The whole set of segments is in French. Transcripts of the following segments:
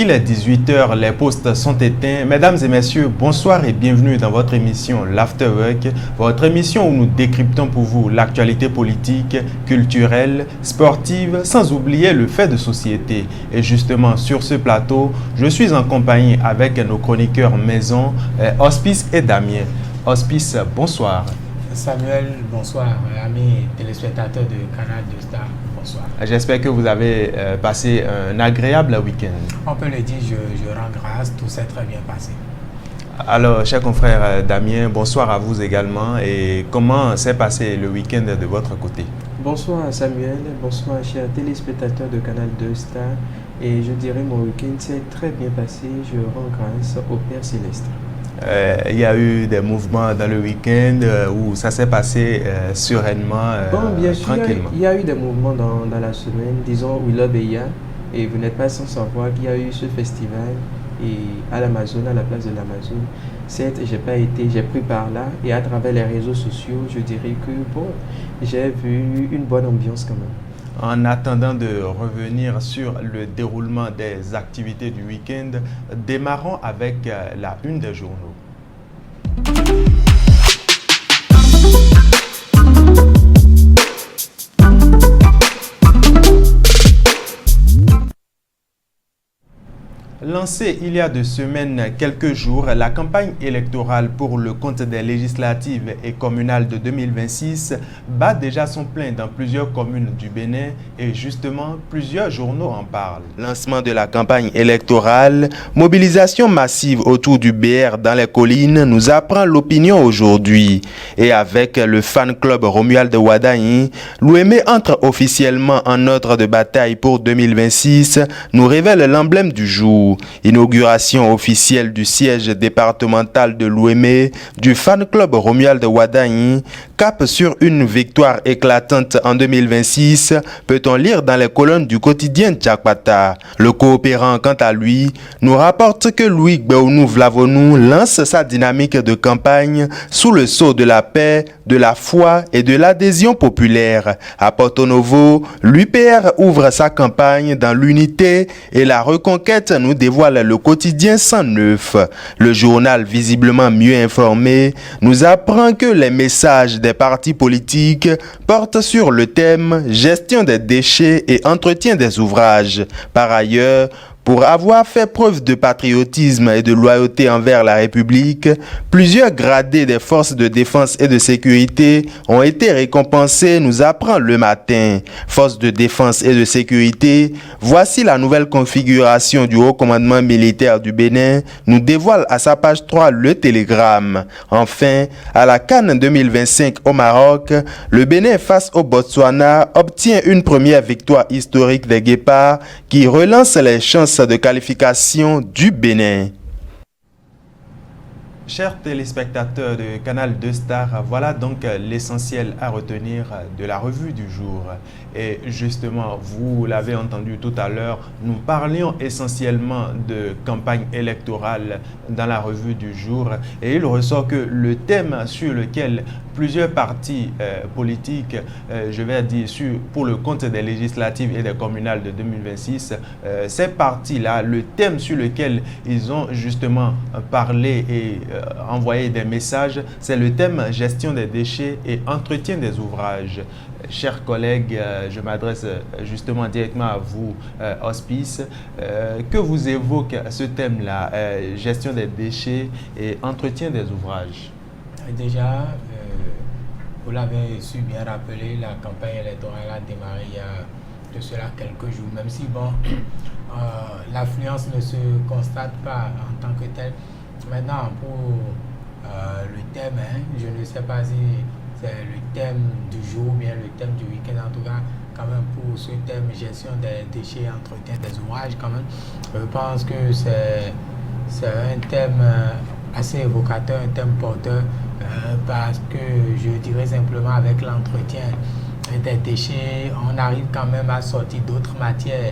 Il est 18 h, les postes sont éteints. Mesdames et messieurs, bonsoir et bienvenue dans votre émission l'Afterwork, votre émission où nous décryptons pour vous l'actualité politique, culturelle, sportive, sans oublier le fait de société. Et justement, sur ce plateau, je suis en compagnie avec nos chroniqueurs maison, Hospice et Damien. Hospice, bonsoir. Samuel, bonsoir. Amis téléspectateurs de Canal 2 Star, bonsoir. J'espère que vous avez passé un agréable week-end. On peut le dire, je rends grâce, tout s'est très bien passé. Alors, cher confrère Damien, bonsoir à vous également. Et comment s'est passé le week-end de votre côté? Bonsoir Samuel, bonsoir chers téléspectateurs de Canal 2 Star. Et je dirais mon week-end s'est très bien passé. Je rends grâce au Père Céleste. Il y a eu des mouvements dans le week-end où ça s'est passé sereinement, Bien sûr, tranquillement. Il y a eu des mouvements dans la semaine, disons We Love Eya, et vous n'êtes pas sans savoir qu'il y a eu ce festival et à l'Amazon, à la place de l'Amazon. Certes, j'ai pris par là et à travers les réseaux sociaux, je dirais que bon, j'ai vu une bonne ambiance quand même. En attendant de revenir sur le déroulement des activités du week-end, démarrons avec la une des journaux. Lancée il y a 2 semaines, quelques jours, la campagne électorale pour le compte des législatives et communales de 2026 bat déjà son plein dans plusieurs communes du Bénin et justement, plusieurs journaux en parlent. Lancement de la campagne électorale, mobilisation massive autour du BR dans les collines nous apprend l'opinion aujourd'hui. Et avec le fan club Romuald Wadaï, l'Ouémé entre officiellement en ordre de bataille pour 2026, nous révèle l'emblème du jour. Inauguration officielle du siège départemental de l'Ouémé du fan club Romuald Wadaï, cap sur une victoire éclatante en 2026, peut-on lire dans les colonnes du quotidien Tchakpata. Le coopérant, quant à lui, nous rapporte que Louis Gbéounou Vlavonou lance sa dynamique de campagne sous le sceau de la paix, de la foi et de l'adhésion populaire. À Porto Novo, l'UPR ouvre sa campagne dans l'unité et la reconquête, nous dévoile le quotidien 109. Le journal, visiblement mieux informé, nous apprend que les messages des partis politiques portent sur le thème gestion des déchets et entretien des ouvrages. Par ailleurs, pour avoir fait preuve de patriotisme et de loyauté envers la République, plusieurs gradés des forces de défense et de sécurité ont été récompensés, nous apprend le matin. Forces de défense et de sécurité, voici la nouvelle configuration du haut commandement militaire du Bénin, nous dévoile à sa page 3 le télégramme. Enfin, à la CAN 2025 au Maroc, le Bénin face au Botswana obtient une première victoire historique des Guépards qui relance les chances de qualification du Bénin. Chers téléspectateurs de Canal 2 Star, voilà donc l'essentiel à retenir de la revue du jour. Et justement, vous l'avez entendu tout à l'heure, nous parlions essentiellement de campagne électorale dans la revue du jour. Et il ressort que le thème sur lequel plusieurs partis politiques, je vais dire pour le compte des législatives et des communales de 2026, ces partis-là, le thème sur lequel ils ont justement parlé et envoyé des messages, c'est le thème gestion des déchets et entretien des ouvrages. Chers collègues, je m'adresse justement directement à vous, Hospice. Que vous évoque ce thème-là, gestion des déchets et entretien des ouvrages? Déjà, vous l'avez su bien rappeler, la campagne électorale a démarré il y a de cela quelques jours, même si bon, l'affluence ne se constate pas en tant que telle. Maintenant, pour le thème, je ne sais pas si c'est le thème du jour ou bien le thème du week-end, en tout cas, quand même pour ce thème gestion des déchets, entretien des ouvrages, quand même, je pense que c'est un thème assez évocateur, un thème porteur, parce que je dirais simplement avec l'entretien des déchets, on arrive quand même à sortir d'autres matières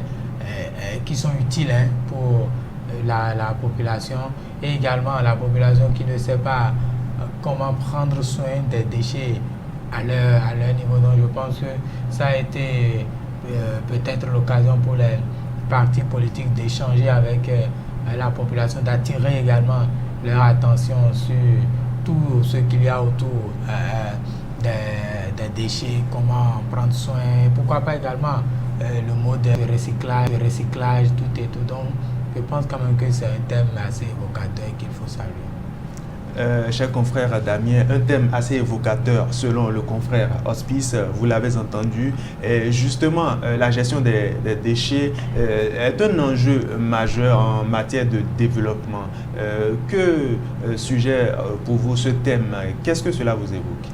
qui sont utiles pour la population et également la population qui ne sait pas comment prendre soin des déchets à leur niveau. Donc je pense que ça a été peut-être l'occasion pour partis politiques d'échanger avec la population, d'attirer également leur attention sur tout ce qu'il y a autour des déchets, comment prendre soin, pourquoi pas également le mode de recyclage, tout et tout. Donc, je pense quand même que c'est un thème assez évocateur qu'il faut saluer. Cher confrère Damien, un thème assez évocateur selon le confrère Hospice, vous l'avez entendu. Et justement, la gestion des déchets est un enjeu majeur en matière de développement. Que sujet pour vous ce thème? Qu'est-ce que cela vous évoque?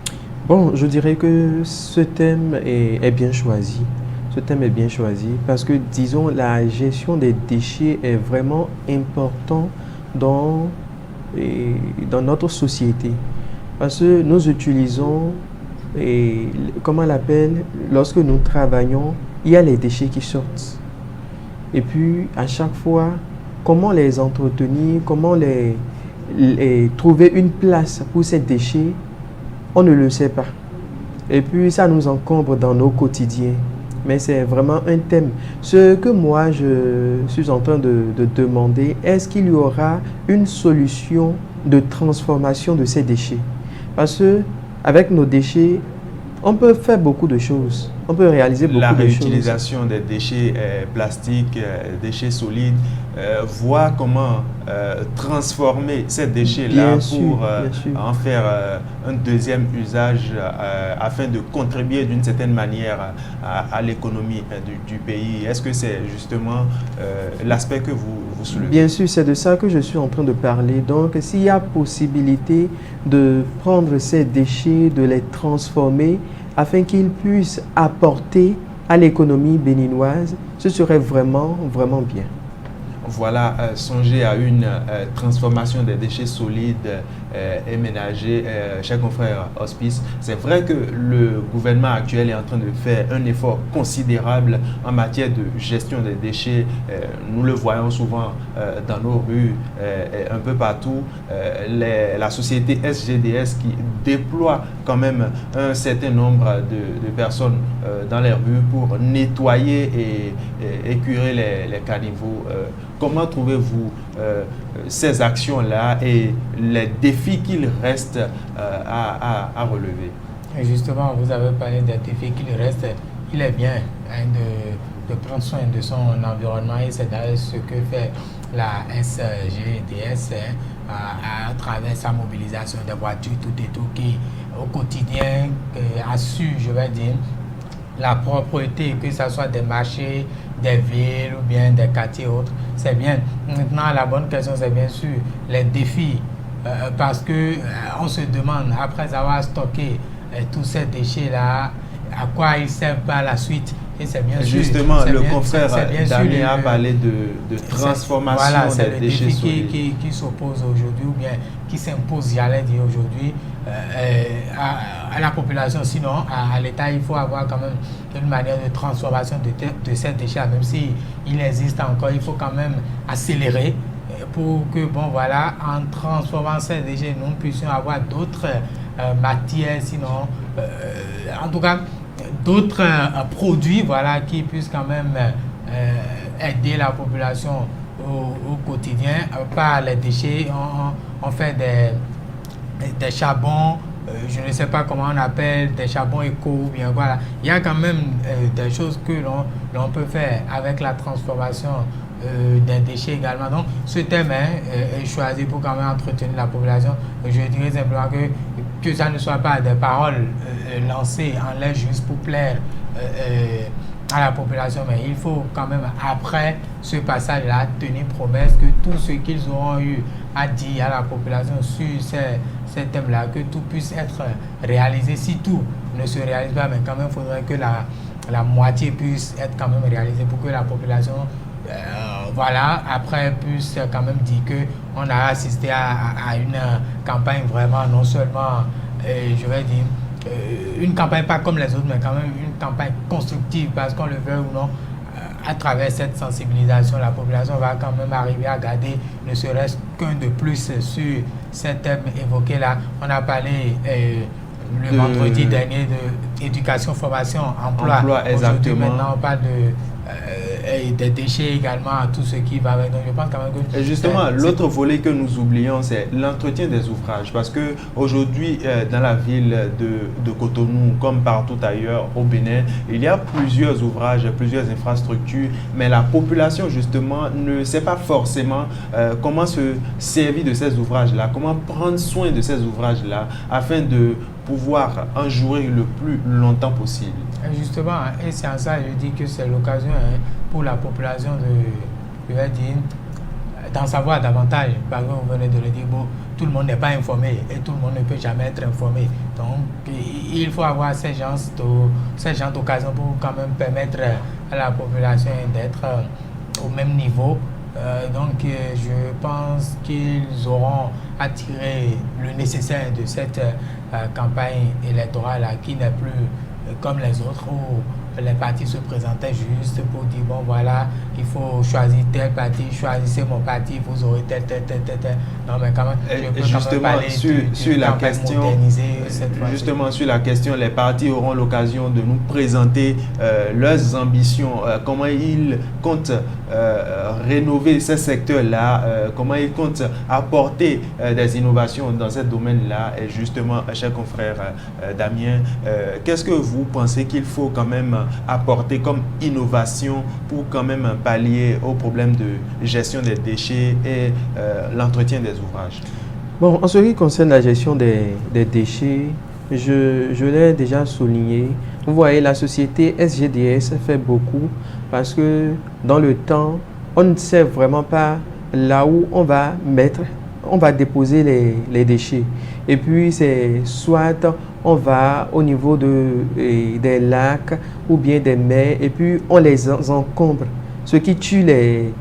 Bon, je dirais que ce thème est bien choisi. Ce thème est bien choisi parce que, disons, la gestion des déchets est vraiment important dans notre société. Parce que nous utilisons, comment on l'appelle, lorsque nous travaillons, il y a les déchets qui sortent. Et puis, à chaque fois, comment les entretenir, comment trouver une place pour ces déchets, on ne le sait pas. Et puis, ça nous encombre dans nos quotidiens. Mais c'est vraiment un thème. Ce que moi, je suis en train de demander, est-ce qu'il y aura une solution de transformation de ces déchets? Parce qu'avec nos déchets, on peut faire beaucoup de choses. On peut réaliser beaucoup de choses. La réutilisation des déchets plastiques, déchets solides, voir comment transformer ces déchets-là pour en faire un deuxième usage afin de contribuer d'une certaine manière à l'économie du pays. Est-ce que c'est justement l'aspect que vous soulevez? Bien sûr, c'est de ça que je suis en train de parler. Donc, s'il y a possibilité de prendre ces déchets, de les transformer, afin qu'ils puissent apporter à l'économie béninoise, ce serait vraiment, vraiment bien. Voilà, songer à une transformation des déchets solides et ménagers, cher confrère Hospice. C'est vrai que le gouvernement actuel est en train de faire un effort considérable en matière de gestion des déchets. Nous le voyons souvent dans nos rues, un peu partout. La société SGDS qui déploie quand même un certain nombre de personnes dans les rues pour nettoyer et écurer les caniveaux. Comment trouvez-vous ces actions-là et les défis qu'il reste à relever? Et justement, vous avez parlé des défis qu'il reste. Il est bien de prendre soin de son environnement et c'est d'ailleurs ce que fait la SGDS à travers sa mobilisation des voitures, tout et tout, qui au quotidien assure, je vais dire, la propreté, que ce soit des marchés, des villes ou bien des quartiers autres, c'est bien. Maintenant, la bonne question, c'est bien sûr les défis, parce que on se demande, après avoir stocké tous ces déchets-là, à quoi ils servent par la suite. Et c'est bien justement, sûr, le confrère Damien a parlé de transformation des déchets solides. Qui s'oppose aujourd'hui ou bien qui s'impose, j'allais dire aujourd'hui, à la population. Sinon, à l'État, il faut avoir quand même une manière de transformation de ces déchets, même s'il existe encore, il faut quand même accélérer pour que, bon voilà, en transformant ces déchets, nous puissions avoir d'autres matières, sinon, en tout cas, d'autres produits, voilà, qui puissent quand même aider la population au quotidien. Par les déchets, on fait des charbons, je ne sais pas comment on appelle, des charbons éco, ou bien voilà. Il y a quand même des choses que l'on peut faire avec la transformation des déchets également. Donc, ce thème est choisi pour quand même entretenir la population. Je dirais simplement que ça ne soit pas des paroles lancées en l'air juste pour plaire à la population, mais il faut quand même, après ce passage-là, tenir promesse que tout ce qu'ils auront eu à dire à la population sur ces thèmes-là, que tout puisse être réalisé. Si tout ne se réalise pas, mais quand même, il faudrait que la moitié puisse être quand même réalisée pour que la population voilà, après puisse quand même dire qu'on a assisté à une campagne vraiment, non seulement, je vais dire, une campagne pas comme les autres, mais quand même une campagne constructive, parce qu'on le veut ou non, à travers cette sensibilisation, la population va quand même arriver à garder ne serait-ce qu'un de plus sur ces thèmes évoqués là. On a parlé le vendredi dernier d'éducation, formation, emploi. Exactement. Maintenant, on parle de et des déchets également à tout ce qui va avec. Donc je pense quand même que... Et justement, l'autre volet que nous oublions, c'est l'entretien des ouvrages. Parce qu'aujourd'hui, dans la ville de Cotonou, comme partout ailleurs au Bénin, il y a plusieurs ouvrages, plusieurs infrastructures, mais la population, justement, ne sait pas forcément comment se servir de ces ouvrages-là, comment prendre soin de ces ouvrages-là, afin de pouvoir en jouir le plus longtemps possible. Justement, et c'est en ça que je dis que c'est l'occasion pour la population je vais dire, d'en savoir davantage. Par exemple, vous venez de le dire, bon, tout le monde n'est pas informé et tout le monde ne peut jamais être informé. Donc, il faut avoir ces gens d'occasion pour quand même permettre à la population d'être au même niveau. Donc, je pense qu'ils auront à tirer le nécessaire de cette campagne électorale qui n'est plus comme les autres où les partis se présentaient juste pour dire bon voilà, il faut choisir tel parti, choisissez mon parti, vous aurez tel. Non mais quand même, je peux justement, quand même parler sur la question, justement sur la question, les partis auront l'occasion de nous présenter leurs ambitions, comment ils comptent rénover ces secteurs-là, comment ils comptent apporter des innovations dans ce domaine-là. Et justement, cher confrère Damien, qu'est-ce que vous pensez qu'il faut quand même apporter comme innovation pour quand même pallier au problème de gestion des déchets et l'entretien des ouvrages? Bon, en ce qui concerne la gestion des déchets, je l'ai déjà souligné. Vous voyez, la société SGDS fait beaucoup parce que dans le temps, on ne sait vraiment pas là où on va déposer les déchets. Et puis, c'est soit on va au niveau des lacs ou bien des mers et puis on les encombre. Ce qui tue les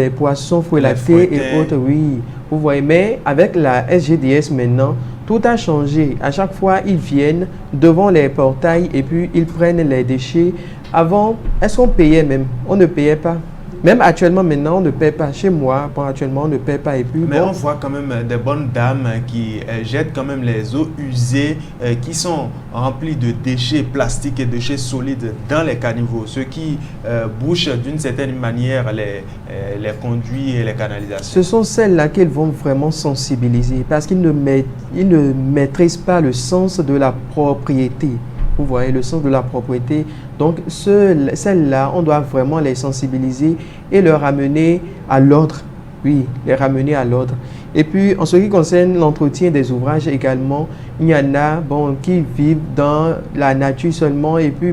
poissons fouellatés et autres, oui. Vous voyez, mais avec la SGDS maintenant, tout a changé. À chaque fois, ils viennent devant les portails et puis ils prennent les déchets. Avant, est-ce qu'on payait même? On ne payait pas. Même actuellement, maintenant, on ne paie pas. Chez moi, actuellement, on ne paie pas. Et puis, mais on voit quand même des bonnes dames qui jettent quand même les eaux usées qui sont remplies de déchets plastiques et déchets solides dans les caniveaux, ce qui bouche d'une certaine manière les conduits et les canalisations. Ce sont celles-là qu'elles vont vraiment sensibiliser parce qu'ils ne maîtrisent pas le sens de la propriété. Vous voyez, le sens de la propriété. Donc, celles-là, on doit vraiment les sensibiliser et les ramener à l'ordre. Oui, les ramener à l'ordre. Et puis, en ce qui concerne l'entretien des ouvrages également, il y en a qui vivent dans la nature seulement et puis,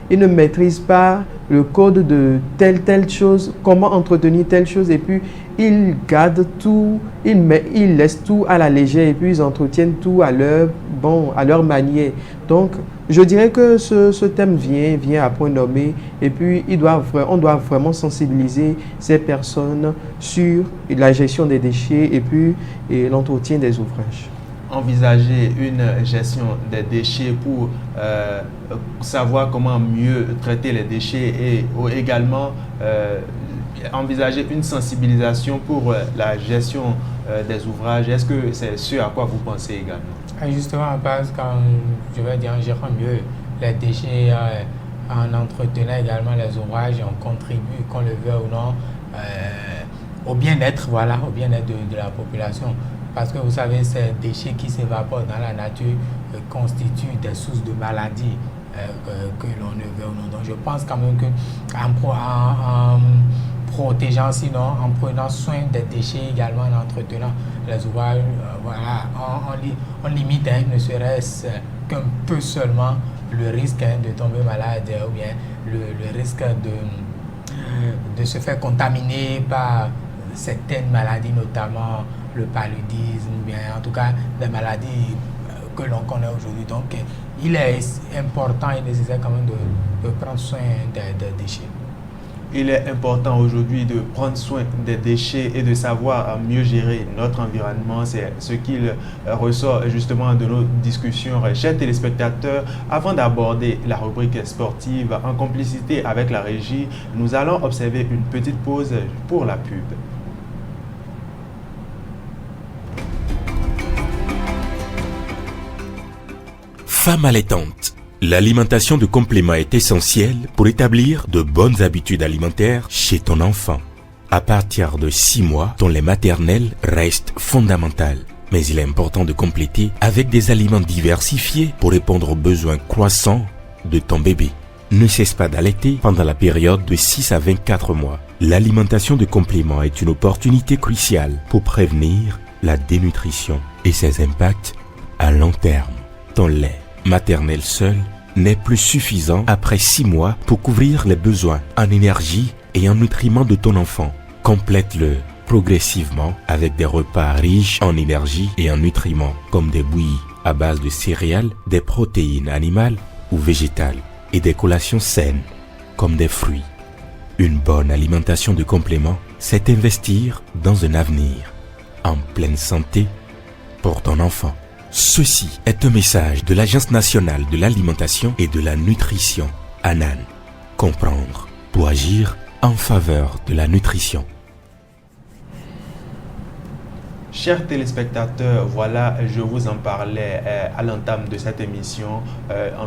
ils ne maîtrisent pas le code de telle chose, comment entretenir telle chose et puis, ils gardent tout, ils laissent tout à la légère et puis, ils entretiennent tout à leur manière. Donc, je dirais que ce thème vient à point nommé et puis on doit vraiment sensibiliser ces personnes sur la gestion des déchets et puis l'entretien des ouvrages. Envisager une gestion des déchets pour savoir comment mieux traiter les déchets et également envisager une sensibilisation pour la gestion des ouvrages. Est-ce que c'est ce à quoi vous pensez également? Justement, parce que je vais dire en gérant mieux les déchets, en entretenant également les ouvrages, on contribue, qu'on le veuille ou non, au bien-être, au bien-être de la population. Parce que vous savez, ces déchets qui s'évaporent dans la nature constituent des sources de maladies que l'on ne veut ou non. Donc je pense quand même qu'en protégeant, sinon en prenant soin des déchets également, en entretenant les ouvrages, on limite, ne serait-ce qu'un peu seulement le risque de tomber malade ou bien le risque de se faire contaminer par certaines maladies, notamment le paludisme, bien en tout cas des maladies que l'on connaît aujourd'hui. Donc il est important et nécessaire quand même de prendre soin des déchets. Il est important aujourd'hui de prendre soin des déchets et de savoir mieux gérer notre environnement. C'est ce qu'il ressort justement de nos discussions. Chers téléspectateurs, avant d'aborder la rubrique sportive en complicité avec la régie, nous allons observer une petite pause pour la pub. Femme allaitante, L'alimentation de complément est essentielle pour établir de bonnes habitudes alimentaires chez ton enfant. À partir de 6 mois, ton lait maternel reste fondamental. Mais il est important de compléter avec des aliments diversifiés pour répondre aux besoins croissants de ton bébé. Ne cesse pas d'allaiter pendant la période de 6 à 24 mois. L'alimentation de complément est une opportunité cruciale pour prévenir la dénutrition et ses impacts à long terme. Ton lait maternel seul n'est plus suffisant après 6 mois pour couvrir les besoins en énergie et en nutriments de ton enfant. Complète-le progressivement avec des repas riches en énergie et en nutriments comme des bouillies à base de céréales, des protéines animales ou végétales et des collations saines comme des fruits. Une bonne alimentation de complément, c'est investir dans un avenir en pleine santé pour ton enfant. Ceci est un message de l'Agence nationale de l'alimentation et de la nutrition, ANAN. Comprendre pour agir en faveur de la nutrition. Chers téléspectateurs, voilà, je vous en parlais à l'entame de cette émission.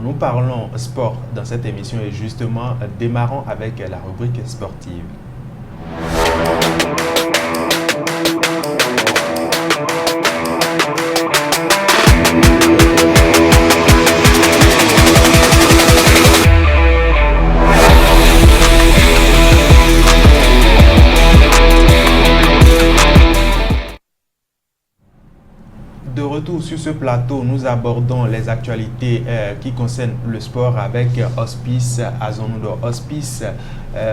Nous parlons sport dans cette émission et justement, démarrons avec la rubrique sportive. De retour sur ce plateau, nous abordons les actualités qui concernent le sport avec Hospice, Azonudo Hospice.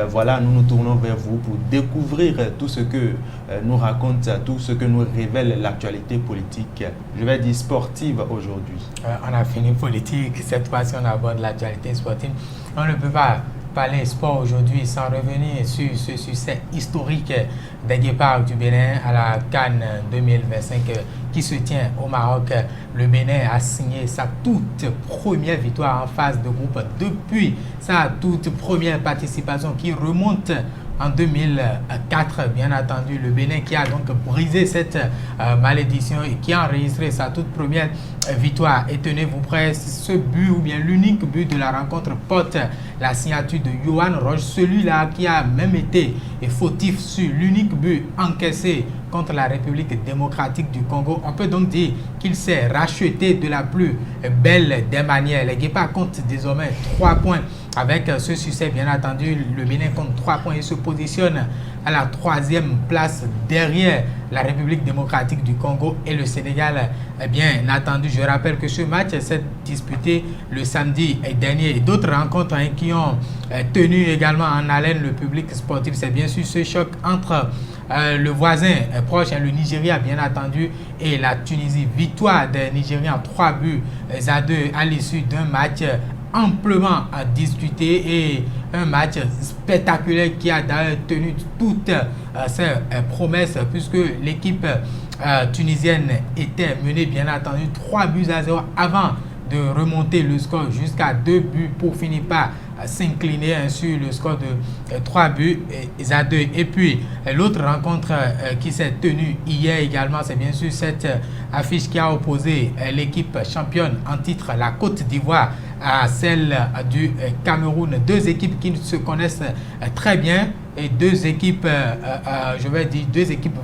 Voilà, nous nous tournons vers vous pour découvrir tout ce que nous raconte, tout ce que nous révèle l'actualité politique, je vais dire sportive aujourd'hui. On a fini politique, cette fois-ci on aborde l'actualité sportive. On ne peut pas parler sport aujourd'hui sans revenir sur ce succès historique des Guépards du Bénin à la CAN 2025 qui se tient au Maroc. Le Bénin a signé sa toute première victoire en phase de groupe depuis sa toute première participation qui remonte en 2004, bien entendu. Le Bénin qui a donc brisé cette malédiction et qui a enregistré sa toute première victoire. Et tenez-vous prêts, ce but ou bien l'unique but de la rencontre porte la signature de Yohan Roche, celui-là qui a même été fautif sur l'unique but encaissé contre la République démocratique du Congo. On peut donc dire qu'il s'est racheté de la plus belle des manières. Les Guépards comptent désormais 3 points. Avec ce succès, bien entendu, le Bénin compte 3 points et se positionne à la 3e place derrière la République démocratique du Congo et le Sénégal. Bien entendu, je rappelle que ce match s'est disputé le samedi dernier et d'autres rencontres qui ont tenu également en haleine le public sportif. C'est bien sûr ce choc entre le voisin proche, le Nigeria bien entendu, et la Tunisie. Victoire des Nigériens 3 buts à 2 à l'issue d'un match amplement à discuter et un match spectaculaire qui a d'ailleurs tenu toutes ses promesses puisque l'équipe tunisienne était menée bien entendu 3 buts à 0 avant de remonter le score jusqu'à 2 buts pour finir par s'incliner sur le score de 3 buts à 2. Et puis l'autre rencontre qui s'est tenue hier également, c'est bien sûr cette affiche qui a opposé l'équipe championne en titre, la Côte d'Ivoire, à celle du Cameroun. 2 équipes qui se connaissent très bien et 2 équipes, je vais dire 2 équipes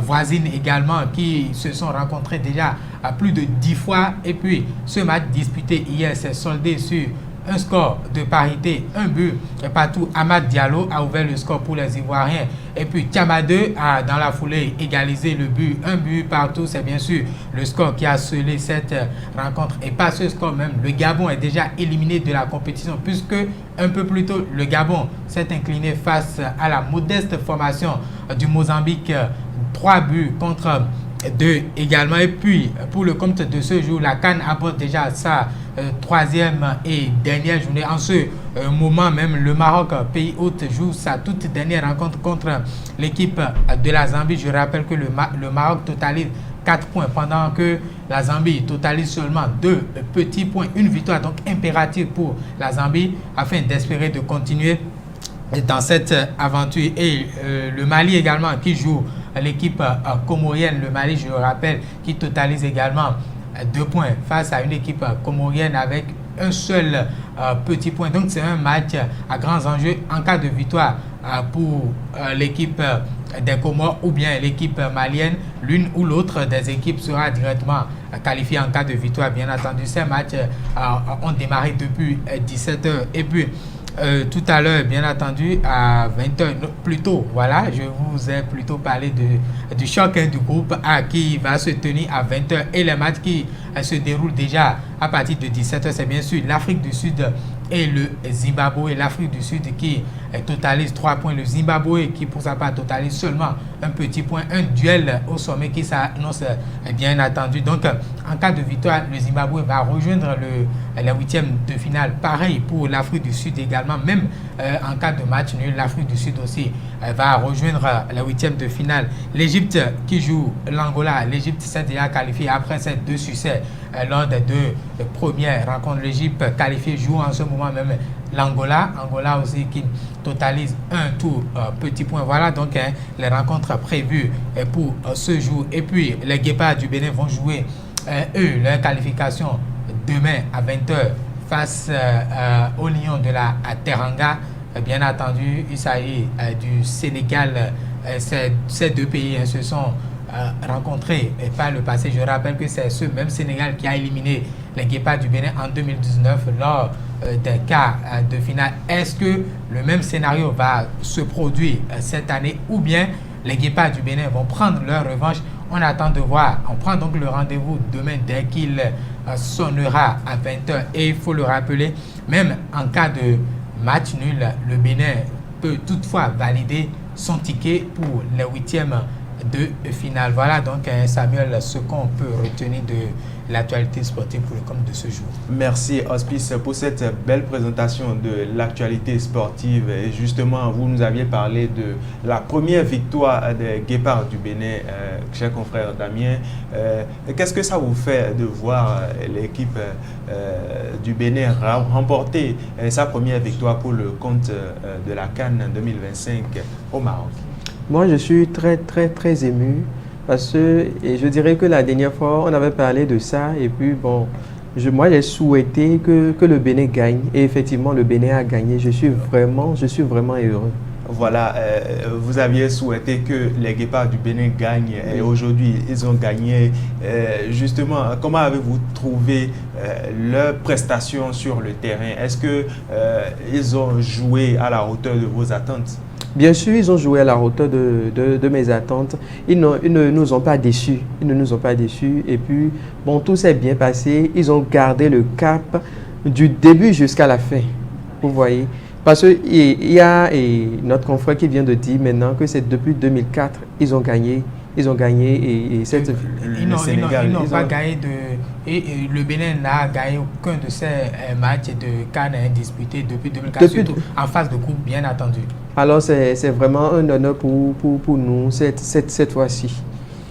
voisines également qui se sont rencontrées déjà à plus de 10 fois. Et puis ce match disputé hier s'est soldé sur un score de parité, 1 but partout. Amad Diallo a ouvert le score pour les Ivoiriens. Et puis Tiamadeu a dans la foulée égalisé le but, 1 but partout. C'est bien sûr le score qui a scellé cette rencontre. Et pas ce score même, le Gabon est déjà éliminé de la compétition puisque un peu plus tôt, le Gabon s'est incliné face à la modeste formation du Mozambique. 3 buts contre 2 également. Et puis pour le compte de ce jour, la CAN aborde déjà sa 3e et dernière journée. En ce moment même, le Maroc, pays hôte, joue sa toute dernière rencontre contre l'équipe de la Zambie. Je rappelle que le Maroc totalise 4 points pendant que la Zambie totalise seulement 2 petits points. Une victoire donc impérative pour la Zambie afin d'espérer de continuer dans cette aventure. Et le Mali également qui joue l'équipe comorienne. Le Mali, je le rappelle, qui totalise également 2 points face à une équipe comorienne avec un seul petit point. Donc c'est un match à grands enjeux en cas de victoire pour l'équipe des Comores ou bien l'équipe malienne. L'une ou l'autre des équipes sera directement qualifiée en cas de victoire. Bien entendu, ces matchs ont démarré depuis 17h. Et puis, tout à l'heure, bien entendu, à 20h, plutôt, voilà, je vous ai plutôt parlé du choc du groupe A qui va se tenir à 20h et les matchs qui se déroulent déjà à partir de 17h, c'est bien sûr l'Afrique du Sud et le Zimbabwe. L'Afrique du Sud qui totalise 3 points, le Zimbabwe qui pour sa part totalise seulement un petit point, un duel au sommet qui s'annonce bien attendu. Donc en cas de victoire, le Zimbabwe va rejoindre la 8e de finale. Pareil pour l'Afrique du Sud également, même en cas de match nul, l'Afrique du Sud aussi va rejoindre la 8e de finale. L'Égypte qui joue l'Angola, l'Égypte s'est déjà qualifiée après ces 2 succès lors des 2 premières rencontres. L'Égypte qualifiée joue en ce moment même l'Angola, Angola aussi qui totalise un tout petit point. Voilà donc les rencontres prévues pour ce jour. Et puis les Guépards du Bénin vont jouer leur qualification demain à 20h face aux Lions de la Teranga. Bien entendu, il s'agit du Sénégal. Ces 2 pays se sont rencontrés par le passé. Je rappelle que c'est ce même Sénégal qui a éliminé les Guépards du Bénin en 2019 lors des quarts de finale. Est-ce que le même scénario va se produire cette année ou bien les Guépards du Bénin vont prendre leur revanche? On attend de voir. On prend donc le rendez-vous demain dès qu'il sonnera à 20h. Et il faut le rappeler, même en cas de match nul, le Bénin peut toutefois valider son ticket pour les 8e de finale. Voilà donc Samuel, ce qu'on peut retenir de l'actualité sportive pour le compte de ce jour. Merci Hospice pour cette belle présentation de l'actualité sportive. Et justement, vous nous aviez parlé de la première victoire des Guépards du Bénin, cher confrère Damien. Qu'est-ce que ça vous fait de voir l'équipe du Bénin remporter sa première victoire pour le compte de la CAN 2025 au Maroc? Moi, je suis très ému parce que et je dirais que la dernière fois, on avait parlé de ça et puis bon, moi, j'ai souhaité que le Bénin gagne et effectivement, le Bénin a gagné. Je suis vraiment heureux. Voilà, vous aviez souhaité que les Guépards du Bénin gagnent et aujourd'hui, ils ont gagné. Justement, comment avez-vous trouvé leurs prestations sur le terrain? Est-ce qu'ils ont joué à la hauteur de vos attentes? Bien sûr, ils ont joué à la hauteur de mes attentes. Ils ne nous ont pas déçus. Ils ne nous ont pas déçus. Et puis, bon, tout s'est bien passé. Ils ont gardé le cap du début jusqu'à la fin. Vous voyez? Parce qu'il y a notre confrère qui vient de dire maintenant que c'est depuis 2004 ils ont gagné. Ils ont gagné et cette... Ils n'ont pas gagné et le Bénin n'a gagné aucun de ces matchs de CAN disputés depuis 2004, surtout en phase de groupe, bien entendu. Alors c'est vraiment un honneur pour nous cette fois-ci.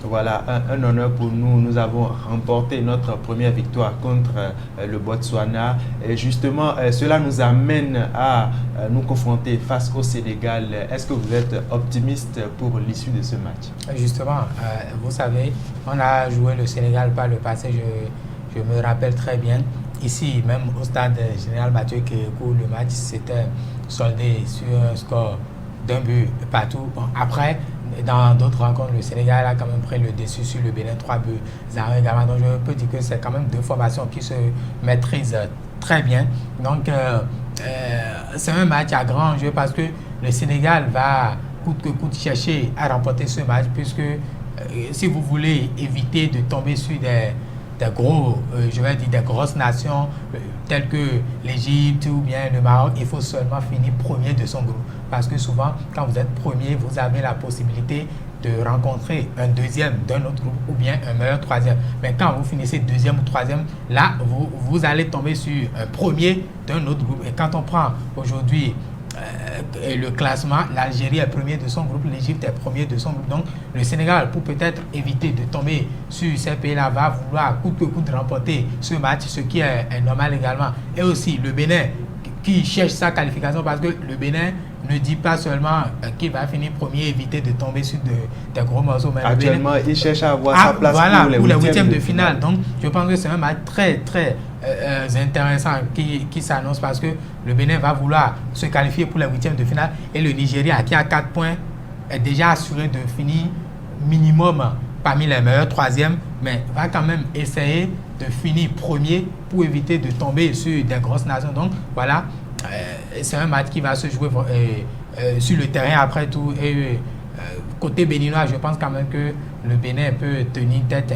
Voilà, un honneur pour nous. Nous avons remporté notre première victoire contre le Botswana. Et justement, cela nous amène à nous confronter face au Sénégal. Est-ce que vous êtes optimiste pour l'issue de ce match? Justement, vous savez, on a joué le Sénégal par le passé. Je me rappelle très bien. Ici, même au stade Général Mathieu Kékou, le match s'était soldé sur un score d'un but partout. Bon, après, dans d'autres rencontres, le Sénégal a quand même pris le dessus sur le Bénin, 3 buts également. Donc je peux dire que c'est quand même 2 formations qui se maîtrisent très bien. Donc c'est un match à grand enjeu parce que le Sénégal va coûte que coûte chercher à remporter ce match, puisque si vous voulez éviter de tomber sur des grosses nations telles que l'Égypte ou bien le Maroc, il faut seulement finir premier de son groupe. Parce que souvent, quand vous êtes premier, vous avez la possibilité de rencontrer un deuxième d'un autre groupe ou bien un meilleur troisième. Mais quand vous finissez deuxième ou troisième, là, vous allez tomber sur un premier d'un autre groupe. Et quand on prend aujourd'hui le classement, l'Algérie est premier de son groupe, l'Égypte est premier de son groupe. Donc le Sénégal, pour peut-être éviter de tomber sur ces pays-là, va vouloir coûte que coûte remporter ce match, ce qui est normal également. Et aussi le Bénin qui cherche sa qualification, parce que le Bénin ne dit pas seulement qu'il va finir premier, éviter de tomber sur des gros morceaux. Mais actuellement, il cherche à avoir sa place pour les huitièmes de finale. Donc, je pense que c'est un match très intéressant qui s'annonce parce que le Bénin va vouloir se qualifier pour les huitièmes de finale et le Nigeria, qui a 4 points, est déjà assuré de finir minimum parmi les meilleurs troisièmes, mais va quand même essayer de finir premier pour éviter de tomber sur des grosses nations. Donc voilà, c'est un match qui va se jouer sur le terrain après tout. Et côté béninois, je pense quand même que le Bénin peut tenir tête,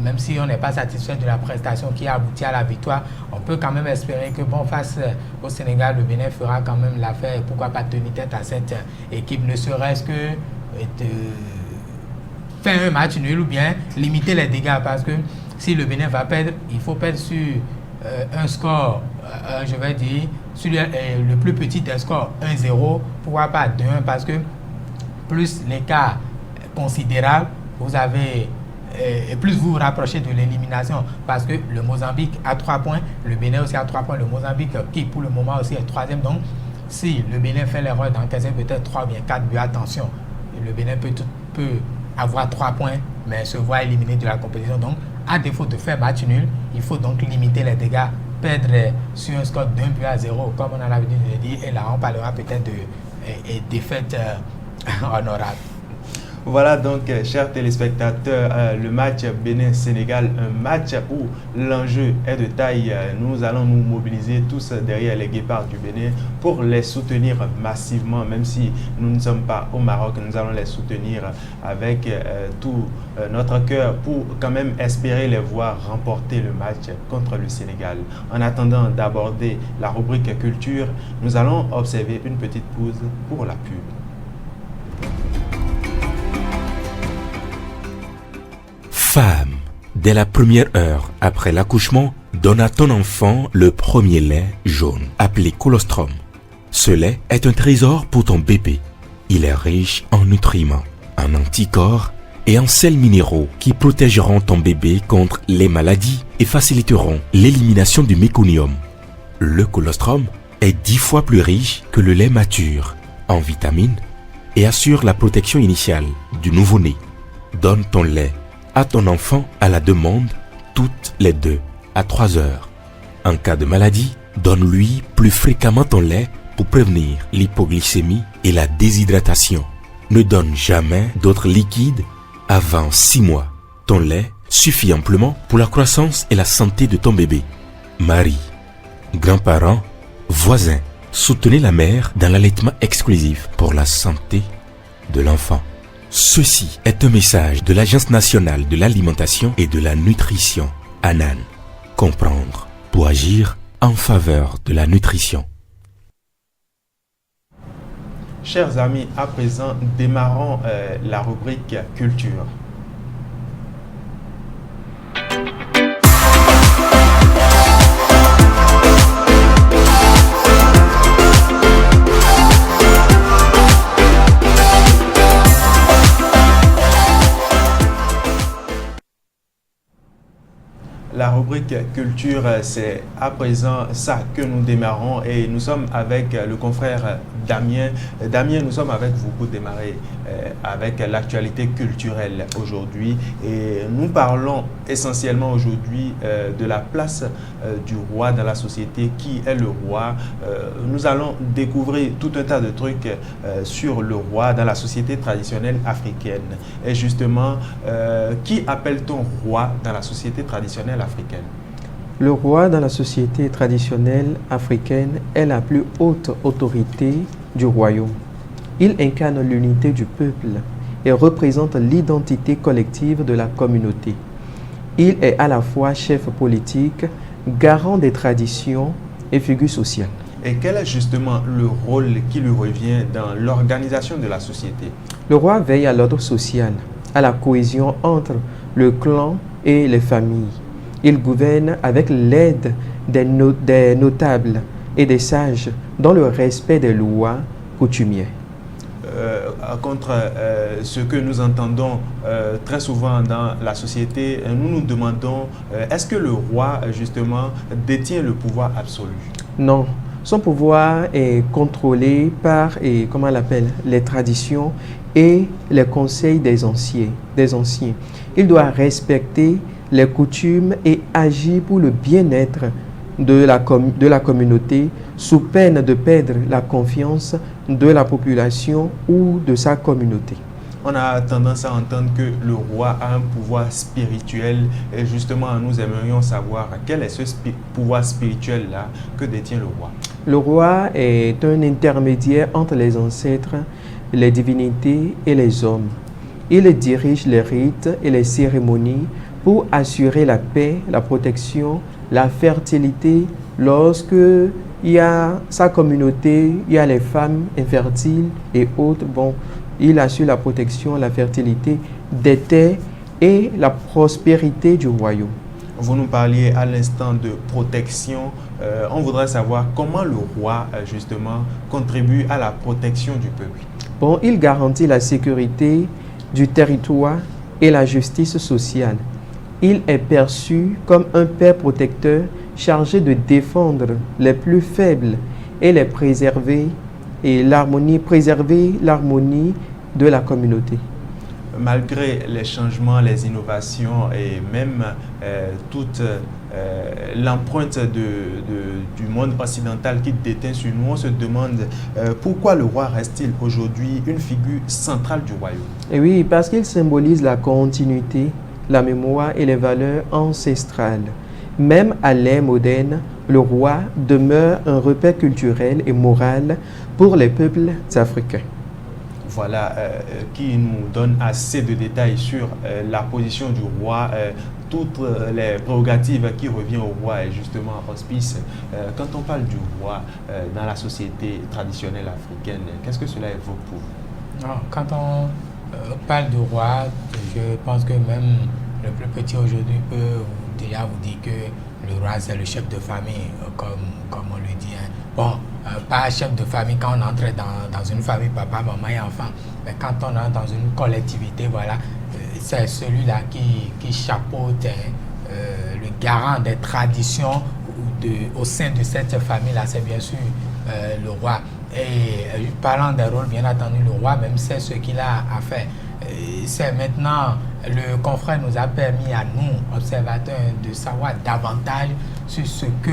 même si on n'est pas satisfait de la prestation qui a abouti à la victoire. On peut quand même espérer que face au Sénégal, le Bénin fera quand même l'affaire. Pourquoi pas tenir tête à cette équipe, ne serait-ce que faire un match nul ou bien limiter les dégâts, parce que si le Bénin va perdre, il faut perdre sur un score, je vais dire, sur le plus petit des scores, 1-0, pourquoi pas 2-1, parce que plus l'écart considérable, vous avez, et plus vous vous rapprochez de l'élimination, parce que le Mozambique a 3 points, le Bénin aussi a 3 points, le Mozambique qui pour le moment aussi est 3e, donc si le Bénin fait l'erreur d'encaisser peut-être 3 ou bien 4 buts, attention, le Bénin peut avoir 3 points, mais se voit éliminé de la compétition. Donc, à défaut de faire match nul, il faut donc limiter les dégâts, perdre sur un score d'1-0, comme on a l'habitude de le dire, et là, on parlera peut-être de défaite honorable. Voilà donc, chers téléspectateurs, le match Bénin-Sénégal, un match où l'enjeu est de taille. Nous allons nous mobiliser tous derrière les guépards du Bénin pour les soutenir massivement, même si nous ne sommes pas au Maroc, nous allons les soutenir avec tout notre cœur pour quand même espérer les voir remporter le match contre le Sénégal. En attendant d'aborder la rubrique culture, nous allons observer une petite pause pour la pub. Femme, dès la première heure après l'accouchement, donne à ton enfant le premier lait jaune, appelé colostrum. Ce lait est un trésor pour ton bébé. Il est riche en nutriments, en anticorps et en sels minéraux qui protégeront ton bébé contre les maladies et faciliteront l'élimination du méconium. Le colostrum est 10 fois plus riche que le lait mature en vitamines et assure la protection initiale du nouveau-né. Donne ton lait à ton enfant à la demande toutes les 2 à 3 heures. En cas de maladie, donne-lui plus fréquemment ton lait pour prévenir l'hypoglycémie et la déshydratation. Ne donne jamais d'autres liquides avant 6 mois. Ton lait suffit amplement pour la croissance et la santé de ton bébé. Mari, grands-parents, voisins, soutenez la mère dans l'allaitement exclusif pour la santé de l'enfant. Ceci est un message de l'Agence nationale de l'alimentation et de la nutrition, ANAN. Comprendre pour agir en faveur de la nutrition. Chers amis, à présent, démarrons la rubrique culture. La rubrique culture, c'est à présent ça que nous démarrons et nous sommes avec le confrère Damien. Damien, nous sommes avec vous pour démarrer avec l'actualité culturelle aujourd'hui et nous parlons essentiellement aujourd'hui de la place du roi dans la société. Qui est le roi? Nous allons découvrir tout un tas de trucs sur le roi dans la société traditionnelle africaine. Et justement, qui appelle-t-on roi dans la société traditionnelle africaine? Le roi dans la société traditionnelle africaine est la plus haute autorité du royaume. Il incarne l'unité du peuple et représente l'identité collective de la communauté. Il est à la fois chef politique, garant des traditions et figure sociale. Et quel est justement le rôle qui lui revient dans l'organisation de la société? Le roi veille à l'ordre social, à la cohésion entre le clan et les familles. Il gouverne avec l'aide des notables et des sages dans le respect des lois coutumières. Contre ce que nous entendons très souvent dans la société, nous nous demandons, est-ce que le roi, justement, détient le pouvoir absolu? Non, son pouvoir est contrôlé par comment on l'appelle, les traditions et les conseils des anciens. Il doit respecter les coutumes et agir pour le bien-être de la communauté sous peine de perdre la confiance de la population ou de sa communauté. On a tendance à entendre que le roi a un pouvoir spirituel et justement nous aimerions savoir quel est ce pouvoir spirituel-là que détient le roi. Le roi est un intermédiaire entre les ancêtres, les divinités et les hommes. Il dirige les rites et les cérémonies pour assurer la paix, la protection, la fertilité. Lorsque il y a sa communauté, il y a les femmes infertiles et autres, il assure la protection, la fertilité des terres et la prospérité du royaume. Vous nous parliez à l'instant de protection. On voudrait savoir comment le roi, justement, contribue à la protection du peuple. Il garantit la sécurité du territoire et la justice sociale. Il est perçu comme un père protecteur chargé de défendre les plus faibles et les préserver l'harmonie de la communauté. Malgré les changements, les innovations et même toute l'empreinte du monde occidental qui déteint sur nous, on se demande pourquoi le roi reste-t-il aujourd'hui une figure centrale du royaume? Et oui, parce qu'il symbolise la continuité, la mémoire et les valeurs ancestrales. Même à l'ère moderne, le roi demeure un repère culturel et moral pour les peuples africains. Voilà, qui nous donne assez de détails sur la position du roi, toutes les prérogatives qui reviennent au roi et justement auspice. Quand on parle du roi dans la société traditionnelle africaine, qu'est-ce que cela évoque pour vous? Non, quand on parle du roi, je pense que même le plus petit aujourd'hui peut déjà vous dire que le roi c'est le chef de famille, comme on le dit. Pas chef de famille quand on entre dans une famille, papa, maman et enfant, mais quand on entre dans une collectivité, voilà, c'est celui-là qui chapeaute le garant des traditions au sein de cette famille-là, c'est bien sûr le roi. Et parlant des rôles, bien entendu, le roi même sait ce qu'il a à faire. C'est maintenant, le confrère nous a permis à nous, observateurs, de savoir davantage sur ce que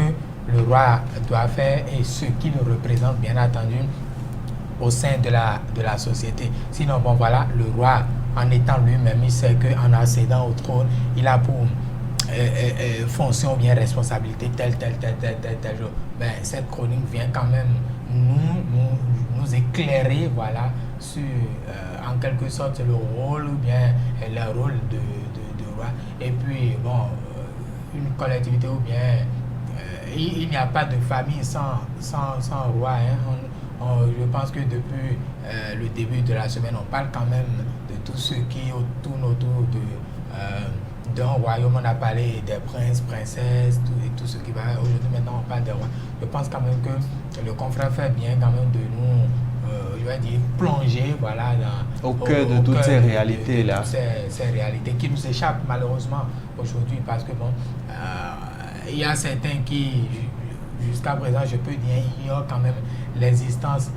le roi doit faire et ce qu'il représente, bien entendu, au sein de la société. Sinon, voilà, le roi, en étant lui-même, il sait qu'en accédant au trône, il a pour fonction ou bien responsabilité telle jour. Ben, cette chronique vient quand même nous éclairer, voilà, sur en quelque sorte le rôle ou bien le rôle de roi. Et puis, une collectivité ou bien il n'y a pas de famille sans roi. Je pense que depuis le début de la semaine, on parle quand même de tout ce qui tourne autour d'un royaume. On a parlé des princes, princesses, tout ce qui va. Aujourd'hui, maintenant, on parle des rois. Je pense quand même que le confrère fait bien quand même de nous, je vais dire, plonger, voilà, au cœur de toutes ces réalités-là. Ces réalités qui nous échappent malheureusement aujourd'hui parce que il y a certains qui, jusqu'à présent, je peux dire, ignorent quand même l'existence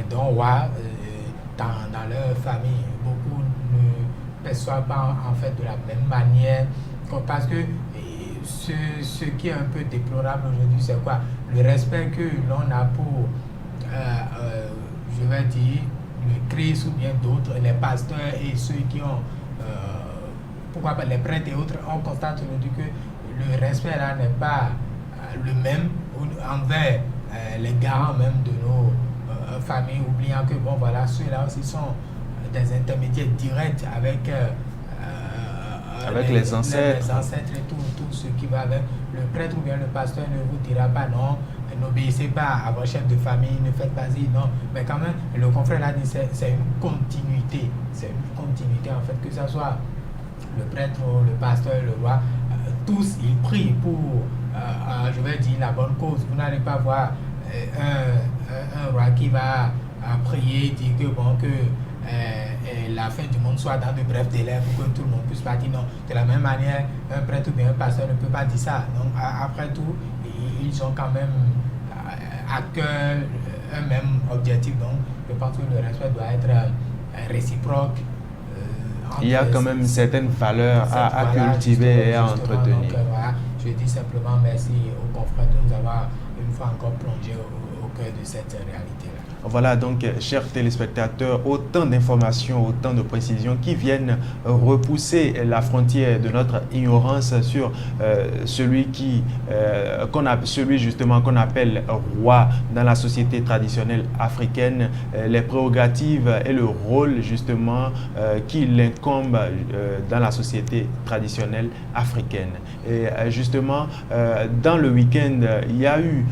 d'un roi dans leur famille. Beaucoup ne perçoivent pas en fait de la même manière, parce que ce qui est un peu déplorable aujourd'hui, c'est quoi? Le respect que l'on a pour, je vais dire, le Christ ou bien d'autres, les pasteurs et ceux qui ont, pourquoi pas les prêtres et autres, on constate aujourd'hui que le respect là n'est pas le même envers les garants même de nos familles, oubliant que voilà, ceux-là aussi sont des intermédiaires directs avec les ancêtres. Les ancêtres et tout ce qui va avec. Le prêtre ou bien le pasteur ne vous dira pas non, n'obéissez pas à votre chef de famille, ne faites pas ça, non. Mais quand même, le confrère l'a dit, c'est une continuité. C'est une continuité en fait, que ce soit le prêtre, le pasteur, le roi. Tous, ils prient pour, je vais dire, la bonne cause. Vous n'allez pas voir un roi qui va prier, dire que la fin du monde soit dans de brefs délais pour que tout le monde puisse partir. Non, de la même manière, un prêtre ou bien un pasteur ne peut pas dire ça. Donc, après tout, ils ont quand même à cœur un même objectif. Donc, je pense que le respect doit être réciproque. Il y a quand même certaines valeurs à cultiver et à entretenir. Donc, voilà, je dis simplement merci aux confrères de nous avoir une fois encore plongé au cœur de cette réalité-là. Voilà donc, chers téléspectateurs, autant d'informations, autant de précisions qui viennent repousser la frontière de notre ignorance sur celui justement qu'on appelle roi dans la société traditionnelle africaine, les prérogatives et le rôle justement qui l'incombe dans la société traditionnelle africaine. Et justement, dans le week-end, il y a eu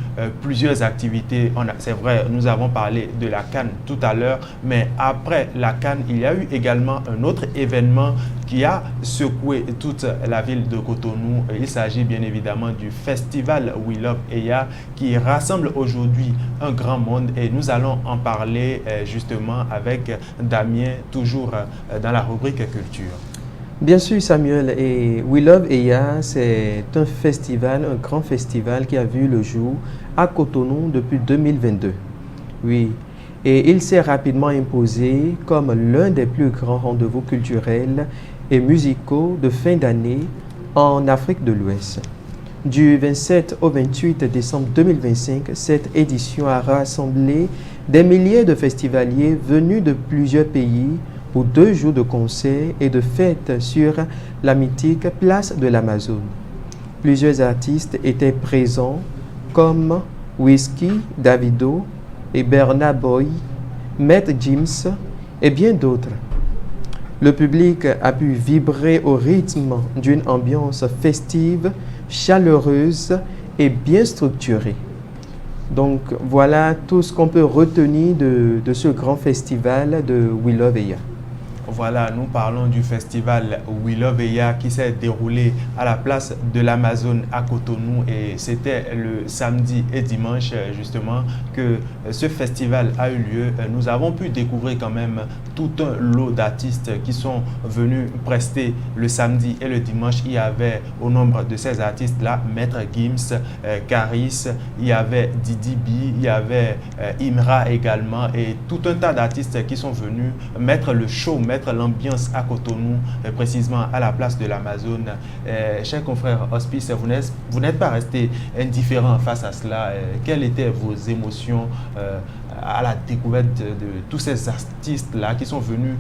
plusieurs activités. C'est vrai, nous avons parlé de la CAN tout à l'heure, mais après la CAN, il y a eu également un autre événement qui a secoué toute la ville de Cotonou. Il s'agit bien évidemment du festival We Love Eya qui rassemble aujourd'hui un grand monde, et nous allons en parler justement avec Damien, toujours dans la rubrique culture. Bien sûr, Samuel, et We Love Eya, c'est un festival, un grand festival qui a vu le jour à Cotonou depuis 2022. Oui, et il s'est rapidement imposé comme l'un des plus grands rendez-vous culturels et musicaux de fin d'année en Afrique de l'Ouest. Du 27 au 28 décembre 2025, cette édition a rassemblé des milliers de festivaliers venus de plusieurs pays pour 2 jours de concerts et de fêtes sur la mythique place de l'Amazone. Plusieurs artistes étaient présents comme Whisky, Davido et Burna Boy, Maître Gims et bien d'autres. Le public a pu vibrer au rythme d'une ambiance festive, chaleureuse et bien structurée. Donc voilà tout ce qu'on peut retenir de ce grand festival de We Love Eya. Voilà, nous parlons du festival We Love Eya qui s'est déroulé à la place de l'Amazone à Cotonou, et c'était le samedi et dimanche justement que ce festival a eu lieu. Nous avons pu découvrir quand même tout un lot d'artistes qui sont venus prester le samedi et le dimanche. Il y avait au nombre de ces artistes-là Maître Gims, Caris, il y avait Didi B, il y avait Imra également, et tout un tas d'artistes qui sont venus mettre le show, mettre l'ambiance à Cotonou, précisément à la place de l'Amazone. Chers confrères Hospice, vous n'êtes pas resté indifférent face à cela. Quelles étaient vos émotions à la découverte de tous ces artistes-là qui sont venus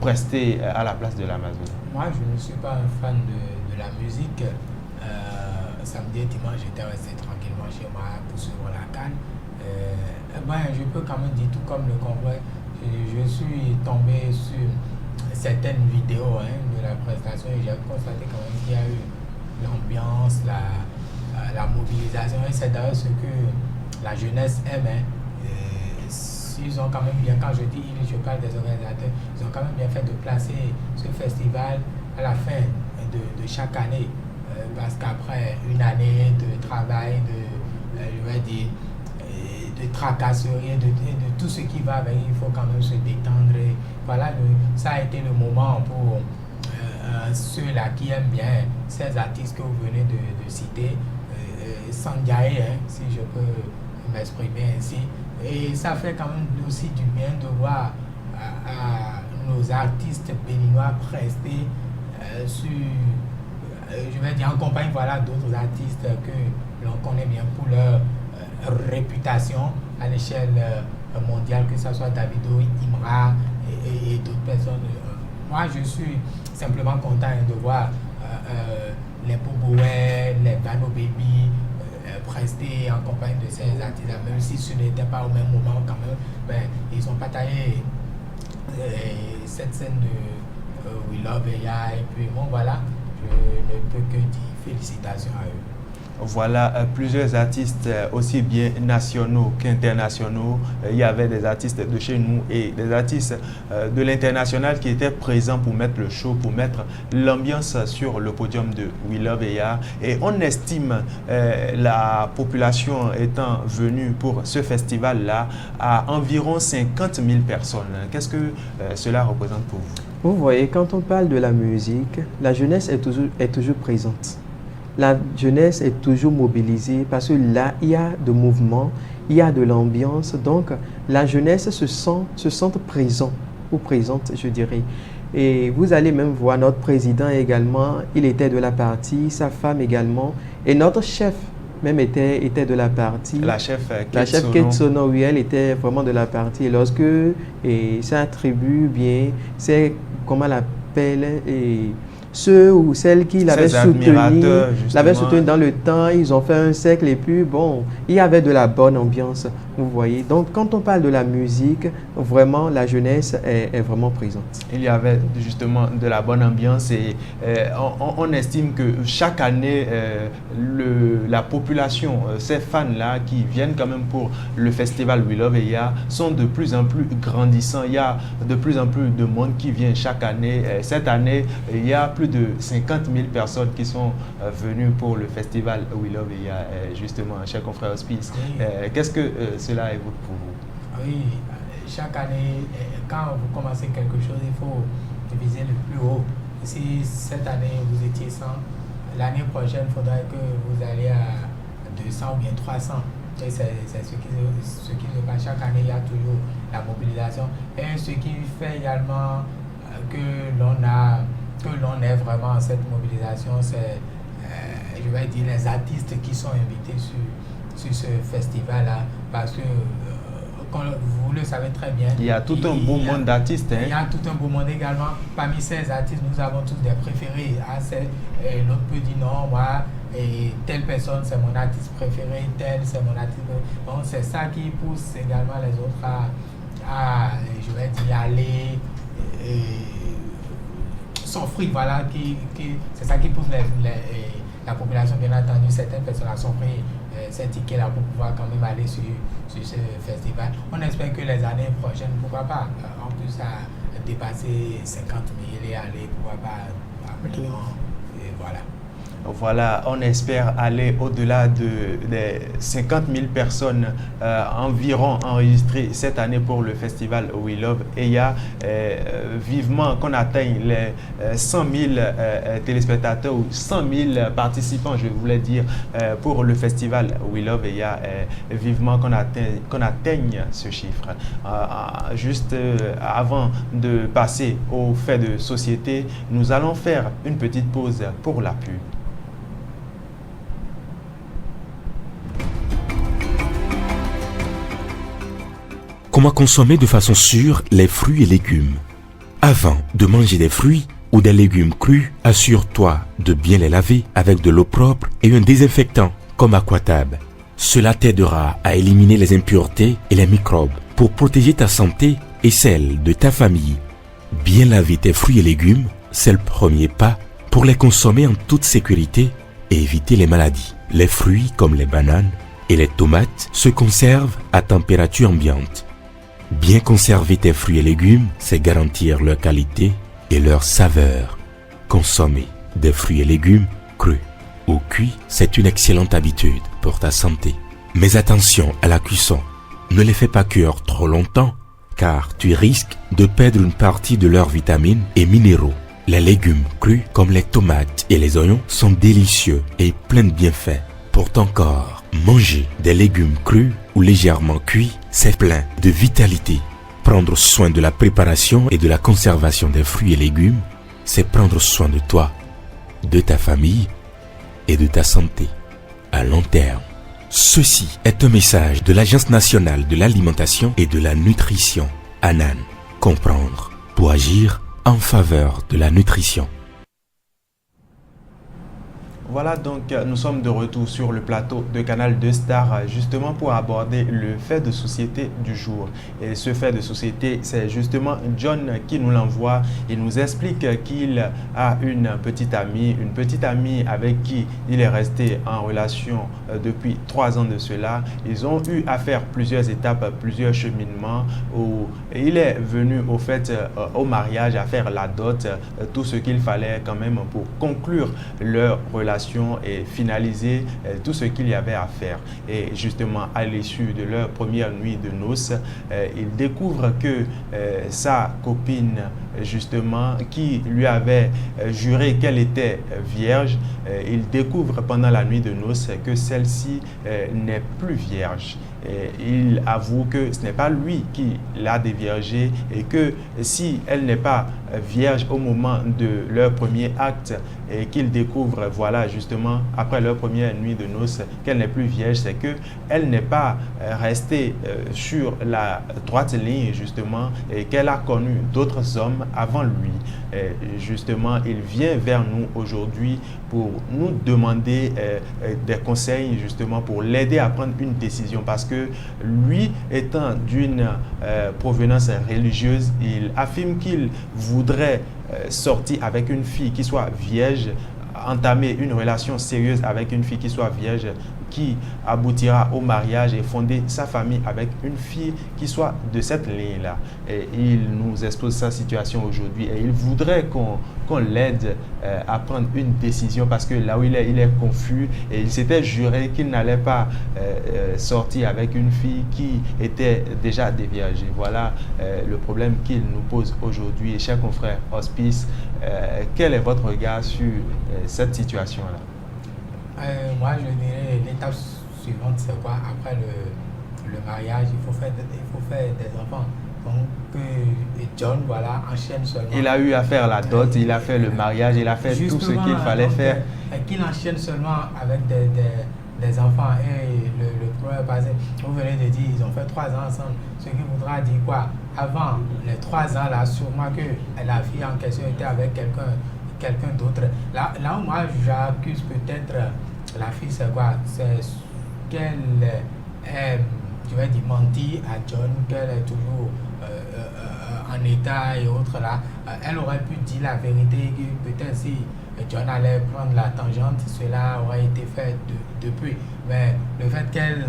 prester à la place de l'Amazone? Moi, je ne suis pas un fan de la musique. Samedi et dimanche, j'étais resté tranquillement chez moi pour suivre la CAN. Je peux quand même dire, tout comme le convoi, je suis tombé sur certaines vidéos de la prestation, et j'ai constaté quand même qu'il y a eu l'ambiance, la mobilisation, et c'est d'ailleurs ce que la jeunesse aime. Ils ont quand même bien, quand je dis je parle des organisateurs, ils ont quand même bien fait de placer ce festival à la fin de chaque année, parce qu'après une année de travail, de tracasserie, de tout ce qui va avec, il faut quand même se détendre. Et voilà, ça a été le moment pour ceux-là qui aiment bien ces artistes que vous venez de citer, s'engager, si je peux m'exprimer ainsi. Et ça fait quand même aussi du bien de voir nos artistes béninois prester en compagnie d'autres artistes que l'on connaît bien pour leur réputation à l'échelle mondiale, que ce soit Davido, Imra et d'autres personnes. Moi, je suis simplement content de voir les Boboé, les Bano Baby prester en compagnie de ces artistes, même si ce n'était pas au même moment quand même, ils ont partagé cette scène de We Love Eya, et puis bon voilà, je ne peux que dire félicitations à eux. Voilà, plusieurs artistes aussi bien nationaux qu'internationaux. Il y avait des artistes de chez nous et des artistes de l'international qui étaient présents pour mettre le show, pour mettre l'ambiance sur le podium de We Love Eya. Et on estime la population étant venue pour ce festival-là à environ 50 000 personnes. Qu'est-ce que cela représente pour vous? Vous voyez, quand on parle de la musique, la jeunesse est toujours présente. La jeunesse est toujours mobilisée parce que là, il y a de mouvements, il y a de l'ambiance. Donc, la jeunesse se sent présent ou présente, je dirais. Et vous allez même voir notre président également, il était de la partie, sa femme également, et notre chef même était de la partie. La chef Kate Sono, oui, elle était vraiment de la partie. Et lorsque c'est un tribut, bien, c'est, comment elle appelle, et ceux ou celles qui l'avaient soutenu dans le temps, ils ont fait un cercle et puis bon, il y avait de la bonne ambiance, vous voyez. Donc quand on parle de la musique, vraiment la jeunesse est vraiment présente. Il y avait justement de la bonne ambiance et on estime que chaque année, la population, ces fans-là qui viennent quand même pour le festival We Love Eya sont de plus en plus grandissants. Il y a de plus en plus de monde qui vient chaque année. Cette année, il y a plus de 50 000 personnes qui sont venues pour le festival We Love Eya, justement, cher confrère Hospice. Oui. Qu'est-ce que cela évoque pour vous? Oui, chaque année, quand vous commencez quelque chose, il faut viser le plus haut. Si cette année vous étiez 100, l'année prochaine, il faudrait que vous alliez à 200 ou bien 300. Et c'est ce qui se passe chaque année, il y a toujours la mobilisation. Et ce qui fait également que l'on est vraiment à cette mobilisation, c'est, je vais dire, les artistes qui sont invités sur ce festival-là, parce que, comme vous le savez très bien, il y a tout un beau monde d'artistes. Il y a tout un beau monde également. Parmi ces artistes, nous avons tous des préférés. L'autre peut dire non, moi, et telle personne, c'est mon artiste préféré, tel, c'est mon artiste préféré. Donc, c'est ça qui pousse également les autres à je vais dire, aller s'offrir, voilà, c'est ça qui pousse la population, bien entendu, certaines personnes à s'offrir ces tickets-là pour pouvoir quand même aller sur ce festival. On espère que les années prochaines, pourquoi pas, en plus à dépasser 50 000 et aller, pourquoi pas, à millions, et voilà. Voilà, on espère aller au-delà des 50 000 personnes environ enregistrées cette année pour le festival We Love Eya. Vivement qu'on atteigne les 100 000 téléspectateurs ou 100 000 participants, je voulais dire, pour le festival We Love Eya. Vivement qu'on atteigne ce chiffre. Juste avant de passer aux faits de société, nous allons faire une petite pause pour la pub. Comment consommer de façon sûre les fruits et légumes? Avant de manger des fruits ou des légumes crus, assure-toi de bien les laver avec de l'eau propre et un désinfectant comme Aquatab. Cela t'aidera à éliminer les impuretés et les microbes pour protéger ta santé et celle de ta famille. Bien laver tes fruits et légumes, c'est le premier pas pour les consommer en toute sécurité et éviter les maladies. Les fruits comme les bananes et les tomates se conservent à température ambiante. Bien conserver tes fruits et légumes, c'est garantir leur qualité et leur saveur. Consommer des fruits et légumes crus ou cuits, c'est une excellente habitude pour ta santé. Mais attention à la cuisson. Ne les fais pas cuire trop longtemps, car tu risques de perdre une partie de leurs vitamines et minéraux. Les légumes crus, comme les tomates et les oignons, sont délicieux et pleins de bienfaits pour ton corps. Manger des légumes crus ou légèrement cuits, c'est plein de vitalité. Prendre soin de la préparation et de la conservation des fruits et légumes, c'est prendre soin de toi, de ta famille et de ta santé à long terme. Ceci est un message de l'Agence nationale de l'alimentation et de la nutrition, ANAN. Comprendre pour agir en faveur de la nutrition. Voilà, donc nous sommes de retour sur le plateau de Canal 2 Star justement pour aborder le fait de société du jour. Et ce fait de société, c'est justement John qui nous l'envoie. Il nous explique qu'il a une petite amie avec qui il est resté en relation depuis 3 ans de cela. Ils ont eu à faire plusieurs étapes, plusieurs cheminements. Et il est venu au fait au mariage, à faire la dot, tout ce qu'il fallait quand même pour conclure leur relation et finaliser tout ce qu'il y avait à faire. Et justement, à l'issue de leur première nuit de noces, il découvre que sa copine justement, qui lui avait juré qu'elle était vierge, il découvre pendant la nuit de noces que celle-ci n'est plus vierge. Et il avoue que ce n'est pas lui qui l'a déviergée et que si elle n'est pas vierge au moment de leur premier acte et qu'il découvre, voilà, justement, après leur première nuit de noces, qu'elle n'est plus vierge, c'est qu'elle n'est pas restée sur la droite ligne, justement, et qu'elle a connu d'autres hommes avant lui. Et justement, il vient vers nous aujourd'hui pour nous demander des conseils, justement, pour l'aider à prendre une décision, parce que lui, étant d'une provenance religieuse, il affirme qu'il voudrait sortir avec une fille qui soit vierge, entamer une relation sérieuse avec une fille qui soit vierge, qui aboutira au mariage et fonder sa famille avec une fille qui soit de cette ligne-là. Et il nous expose sa situation aujourd'hui et il voudrait qu'on l'aide à prendre une décision, parce que là où il est confus et il s'était juré qu'il n'allait pas sortir avec une fille qui était déjà déviergée. Voilà le problème qu'il nous pose aujourd'hui. Et chers confrères Hospice, quel est votre regard sur cette situation-là? Moi, je dirais l'étape suivante, c'est quoi? Après le mariage, il faut faire des enfants. Donc, John, voilà, enchaîne seulement. Il a eu à faire la dot, il a fait le mariage, il a fait tout ce qu'il fallait faire. Qu'il enchaîne seulement avec des enfants. Et le premier passé, vous venez de dire, ils ont fait 3 ans ensemble. Ce qui voudra dire quoi? Avant les 3 ans, là, sûrement que la fille en question était avec quelqu'un d'autre. Là où moi j'accuse peut-être la fille, c'est quoi? C'est qu'elle est, je vais dire, menti à John, qu'elle est toujours en état et autres là. Elle aurait pu dire la vérité, que peut-être si John allait prendre la tangente, cela aurait été fait depuis. Mais le fait qu'elle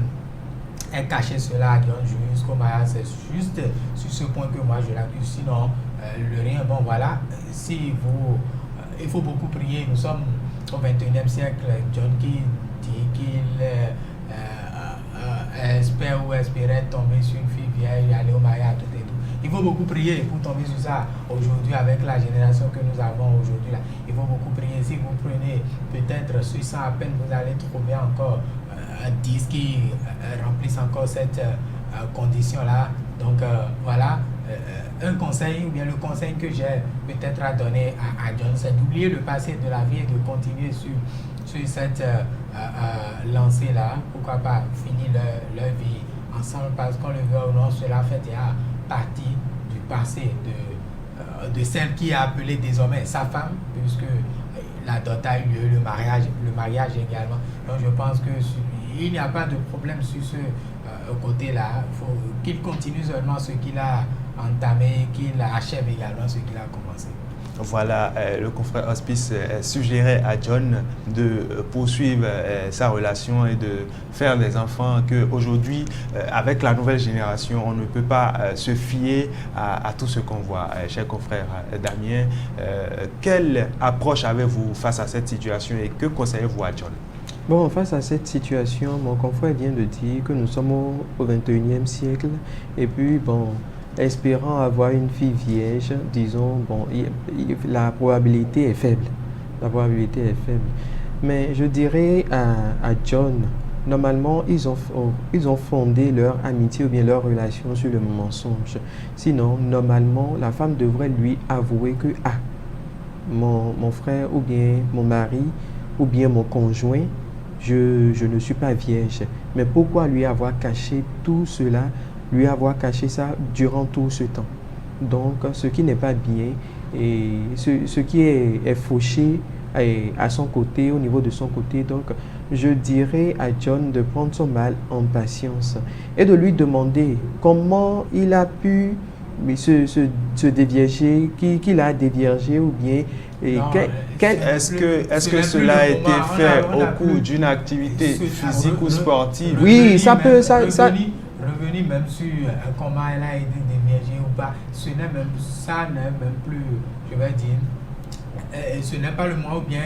ait caché cela à John jusqu'au mariage, c'est juste sur ce point que moi je l'accuse. Sinon, le rien, bon voilà, si vous... il faut beaucoup prier. Nous sommes au 21e siècle. John qui dit qu'il espère ou espérait tomber sur une fille vieille et aller au mariage, tout et tout. Il faut beaucoup prier pour tomber sur ça aujourd'hui avec la génération que nous avons aujourd'hui. Il faut beaucoup prier. Si vous prenez peut-être 600 à peine, vous allez trouver encore 10 qui remplissent encore cette condition-là. Donc voilà. Un conseil, ou bien le conseil que j'ai peut-être à donner à John, c'est d'oublier le passé de la vie et de continuer sur cette lancée-là. Pourquoi pas finir leur vie ensemble, parce qu'on le veut ou non, cela fait déjà partie du passé de celle qui a appelé désormais sa femme, puisque la dot a eu lieu, le mariage également. Donc je pense qu'il n'y a pas de problème sur ce côté-là. Il faut qu'il continue seulement ce qu'il a entamé, qu'il achève également ce qu'il a commencé. Voilà, le confrère Hospice suggérait à John de poursuivre sa relation et de faire des enfants, qu'aujourd'hui, avec la nouvelle génération, on ne peut pas se fier à tout ce qu'on voit. Cher confrère Damien, quelle approche avez-vous face à cette situation et que conseillez-vous à John? Bon, face à cette situation, mon confrère vient de dire que nous sommes au 21e siècle et puis, bon, espérant avoir une fille vierge, disons, bon, la probabilité est faible. La probabilité est faible. Mais je dirais à John, normalement, ils ont fondé leur amitié ou bien leur relation sur le mensonge. Sinon, normalement, la femme devrait lui avouer que, mon frère ou bien mon mari ou bien mon conjoint, je ne suis pas vierge. Mais pourquoi lui avoir caché tout cela, lui avoir caché ça durant tout ce temps? Donc, ce qui n'est pas bien et ce qui est fauché à son côté, au niveau de son côté. Donc, je dirais à John de prendre son mal en patience et de lui demander comment il a pu se dévierger, qui l'a déviergé ou bien... Est-ce que cela a été fait au cours d'une activité physique ou sportive? Oui, ça peut... Revenir même sur comment elle a été déviergée ou pas, ça n'est même plus, je vais dire, ce n'est pas le moment ou bien,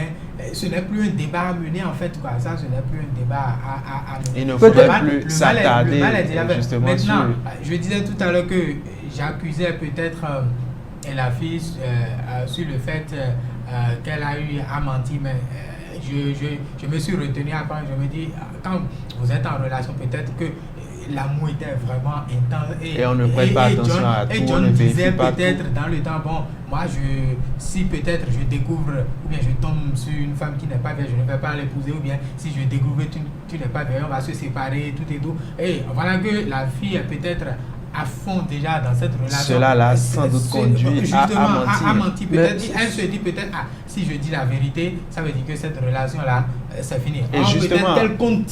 ce n'est plus un débat à mener en fait, quoi. Ça, ce n'est plus un débat à mener. Il ne faudrait plus s'attarder justement maintenant, je disais tout à l'heure que j'accusais peut-être et la fille sur le fait qu'elle a eu à mentir, mais je me suis retenu après, je me dis, quand vous êtes en relation, peut-être que l'amour était vraiment intense et on ne prête pas attention à tout, John on ne vérifie disait pas peut-être tout. dans le temps, bon, moi si peut-être je découvre ou bien je tombe sur une femme qui n'est pas vierge, je ne vais pas l'épouser, ou bien si je découvre que tu n'es pas vierge, on va se séparer, tout et tout. Et voilà que la fille est peut-être à fond déjà dans cette relation. Cela l'a sans doute conduit à mentir. Peut-être, elle se dit peut-être, ah, si je dis la vérité, ça veut dire que cette relation-là, c'est fini. Et justement, peut-être qu'elle compte,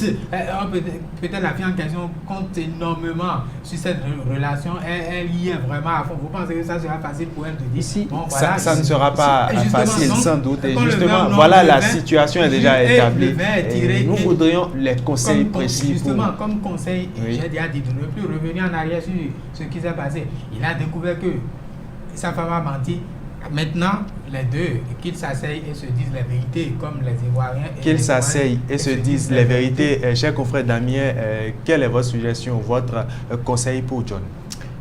peut-être la fille en question compte énormément sur cette relation, elle y est vraiment à fond. Vous pensez que ça sera facile pour elle de dire, ici, bon, voilà, ça ne sera pas facile, donc, sans doute. Et quand justement, voilà, la situation est déjà établie. Le verre est tiré, nous voudrions les conseils précis. Justement, comme conseil, Oui. j'ai déjà dit de ne plus revenir en arrière sur ce qui s'est passé. Il a découvert que sa femme a menti. Maintenant, les deux, qu'ils s'asseyent et se disent la vérité, comme les Ivoiriens. Qu'ils s'asseyent et se disent les vérités. Cher confrère Damien, quelle est votre suggestion, votre conseil pour John?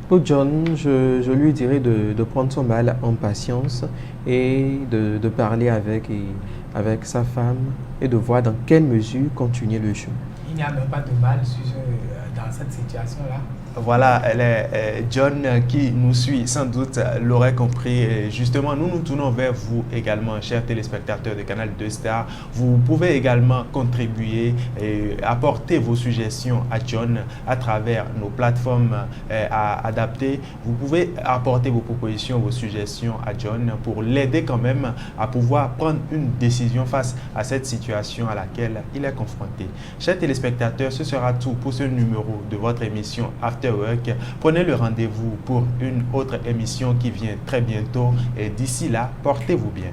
Pour John, je lui dirais de prendre son mal en patience et de parler avec sa femme et de voir dans quelle mesure continuer le chemin. Il n'y a même pas de mal dans cette situation-là. Voilà, John qui nous suit sans doute l'aurait compris. Justement, nous nous tournons vers vous également, chers téléspectateurs de Canal 2 Star. Vous pouvez également contribuer et apporter vos suggestions à John à travers nos plateformes adaptées. Vous pouvez apporter vos propositions, vos suggestions à John pour l'aider quand même à pouvoir prendre une décision face à cette situation à laquelle il est confronté. Chers téléspectateurs, ce sera tout pour ce numéro de votre émission After Work. Prenez le rendez-vous pour une autre émission qui vient très bientôt et d'ici là, portez-vous bien.